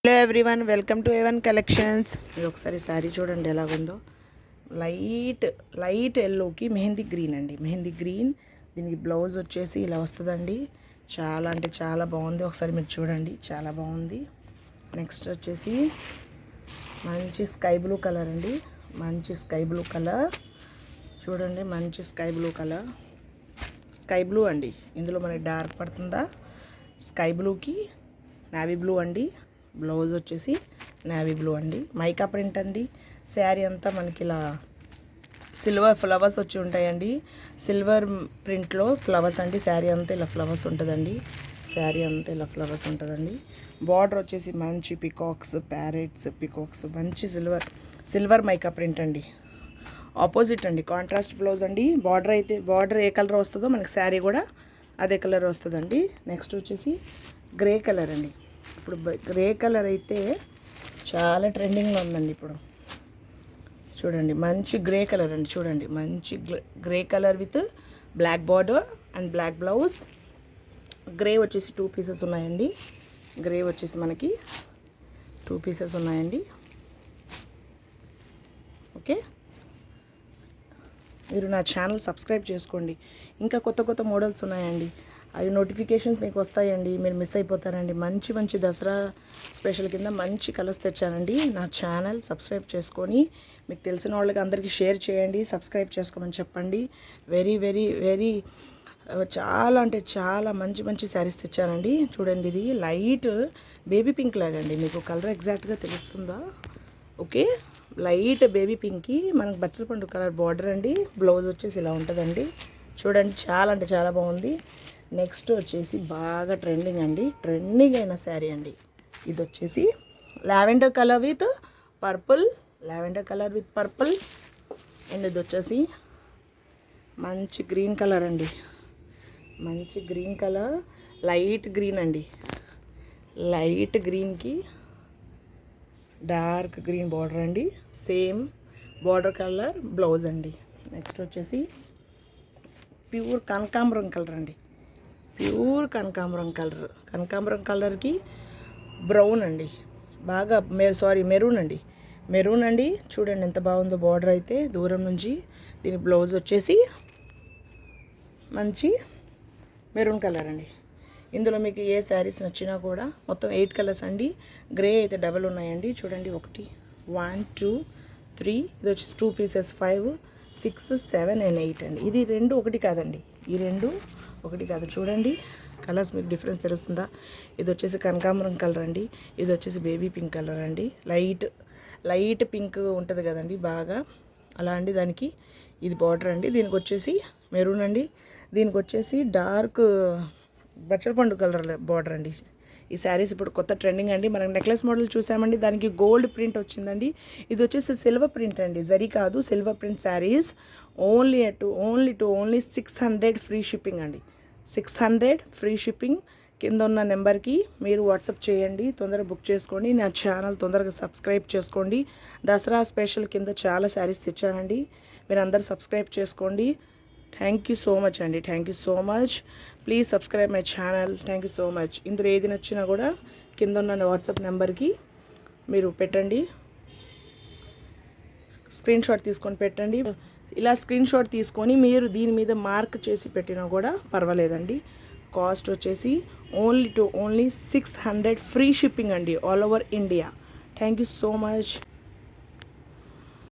Hello everyone, welcome to A1 collections. మీరు ఒకసారి శారీ చూడండి ఎలాగుందో. లైట్ ఎల్లోకి మెహందీ గ్రీన్ అండి. మెహందీ గ్రీన్, దీనికి బ్లౌజ్ వచ్చేసి ఇలా వస్తుందండి. చాలా అంటే చాలా బాగుంది. ఒకసారి మీరు చూడండి, చాలా బాగుంది. నెక్స్ట్ వచ్చేసి మంచి స్కై బ్లూ కలర్ అండి. మంచి స్కై బ్లూ కలర్ చూడండి. మంచి sky blue colour, sky blue అండి. ఇందులో మనకి డార్క్ పడుతుందా. స్కై బ్లూకి నావీ బ్లూ అండి. బ్లౌజ్ వచ్చేసి నావీ బ్లూ అండి. మైకా ప్రింట్ అండి. శారీ అంతా మనకి ఇలా సిల్వర్ ఫ్లవర్స్ వచ్చి ఉంటాయండి. సిల్వర్ ప్రింట్లో ఫ్లవర్స్ అండి. శారీ అంతా ఇలా ఫ్లవర్స్ ఉంటుందండి. శారీ అంతా ఇలా ఫ్లవర్స్ ఉంటుందండి. బార్డర్ వచ్చేసి మంచి పికాక్స్, ప్యారెట్స్, పికాక్స్, మంచి సిల్వర్ మైకా ప్రింట్ అండి. ఆపోజిట్ అండి, కాంట్రాస్ట్ బ్లౌజ్ అండి. బార్డర్ ఏ కలర్ వస్తుందో మనకి శారీ కూడా అదే కలర్ వస్తుందండి. నెక్స్ట్ వచ్చేసి గ్రే కలర్ అండి. ఇప్పుడు గ్రే కలర్ అయితే చాలా ట్రెండింగ్లో ఉందండి. ఇప్పుడు చూడండి, మంచి గ్రే కలర్ అండి. చూడండి, మంచి grey colour with black border and black blouse. Grey వచ్చేసి 2 పీసెస్ ఉన్నాయండి. గ్రే వచ్చేసి మనకి 2 పీసెస్ ఉన్నాయండి. ఓకే, మీరు నా ఛానల్ సబ్స్క్రైబ్ చేసుకోండి. ఇంకా కొత్త మోడల్స్ ఉన్నాయండి. అవి నోటిఫికేషన్స్ మీకు వస్తాయండి. మీరు మిస్ అయిపోతారండి. మంచి దసరా స్పెషల్ కింద మంచి కలర్స్ తెచ్చానండి. నా ఛానల్ సబ్స్క్రైబ్ చేసుకొని మీకు తెలిసిన వాళ్ళకి అందరికీ షేర్ చేయండి. సబ్స్క్రైబ్ చేసుకోమని చెప్పండి. వెరీ చాలా అంటే చాలా మంచి శారీస్ తెచ్చానండి. చూడండి, ఇది లైట్ బేబీ పింక్ లాగండి. మీకు కలర్ ఎగ్జాక్ట్గా తెలుస్తుందా? ఓకే, లైట్ బేబీ పింక్కి మనకు బచ్చల పండు కలర్ బార్డర్ అండి. బ్లౌజ్ వచ్చేసి ఇలా ఉంటుందండి. చూడండి, చాలా అంటే చాలా బాగుంది. నెక్స్ట్ వచ్చేసి బాగా ట్రెండింగ్ అండి. ట్రెండింగ్ అయిన శారీ అండి. ఇది వచ్చేసి lavender colour with purple. And ఇది వచ్చేసి మంచి గ్రీన్ కలర్ అండి. మంచి గ్రీన్ కలర్, లైట్ గ్రీన్ అండి. లైట్ గ్రీన్కి డార్క్ గ్రీన్ బార్డర్ అండి. సేమ్ బార్డర్ కలర్ బ్లౌజ్ అండి. నెక్స్ట్ వచ్చేసి ప్యూర్ కనకాంబరం కలర్ అండి. ప్యూర్ కనకాంబరం కలర్కి బ్రౌన్ అండి. బాగా మెరూన్ అండి. చూడండి ఎంత బాగుందో బార్డర్ అయితే దూరం నుంచి. దీని బ్లౌజ్ వచ్చేసి మంచి మెరూన్ కలర్ అండి. ఇందులో మీకు ఏ శారీస్ నచ్చినా కూడా మొత్తం 8 కలర్స్ అండి. గ్రే అయితే డబల్ ఉన్నాయండి. చూడండి, 1 1 2 3, ఇది వచ్చేసి 2 పీసెస్, 5 6 7 and 8 అండి. ఇది 2 ఒకటి కాదండి. ఈ 2 ఒకటి కాదు. చూడండి, కలర్స్ మీకు డిఫరెన్స్ తెలుస్తుందా? ఇది వచ్చేసి కనకాంబరం కలర్ అండి. ఇది వచ్చేసి బేబీ పింక్ కలర్ అండి. లైట్ పింక్ ఉంటుంది కదండి బాగా, అలా అండి. దానికి ఇది బార్డర్ అండి. దీనికి వచ్చేసి మెరూన్ అండి. దీనికి వచ్చేసి డార్క్ బచ్చల పండు కలర్ బార్డర్ అండి. ఈ శారీస్ ఇప్పుడు కొత్త ట్రెండింగ్ అండి. మనం నెక్లెస్ మోడల్ చూసామండి, దానికి గోల్డ్ ప్రింట్ వచ్చిందండి. ఇది వచ్చేసి సిల్వర్ ప్రింట్ అండి. జరీ కాదు, silver print saris. Only 600 free shipping అండి. 600 ఫ్రీ షిప్పింగ్. కింద ఉన్న నెంబర్కి మీరు వాట్సాప్ చేయండి. తొందరగా బుక్ చేసుకోండి. నా ఛానల్ తొందరగా సబ్స్క్రైబ్ చేసుకోండి. దసరా స్పెషల్ కింద చాలా శారీస్ తెచ్చానండి. మీరు అందరూ సబ్స్క్రైబ్ చేసుకోండి. థ్యాంక్ యూ సో మచ్ అండి. Thank you so much. Please subscribe my channel. Thank you so much. ఇందులో ఏది నచ్చినా కూడా కింద ఉన్న వాట్సాప్ నెంబర్కి మీరు పెట్టండి. స్క్రీన్ షాట్ తీసుకొని పెట్టండి. ఇలా స్క్రీన్ షాట్ తీసుకొని మీరు దీని మీద మార్క్ చేసి పెట్టినా కూడా పర్వాలేదండి. కాస్ట్ వచ్చేసి ఓన్లీ 600 ఫ్రీ షిప్పింగ్ అండి, all over India. Thank you so much.